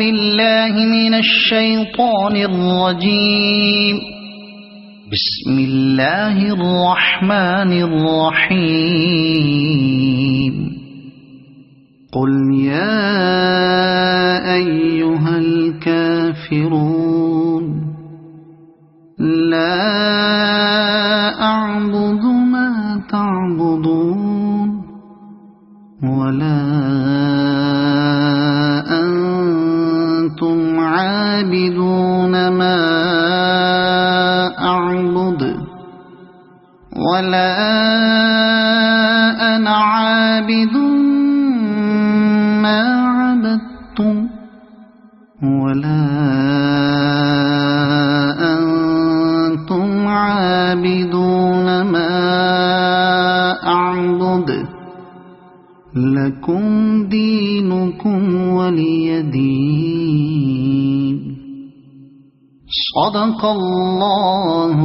بالله من الشيطان الرجيم. بسم الله الرحمن الرحيم. قل يا أيها الكافرون لا أعبد ما تعبدون ولا أنتم عابدون ما أعبد ولا أنا عابد ما عبدتم ولا أنتم عابدون ما أعبد لكم دينكم ولي دين. صدق الله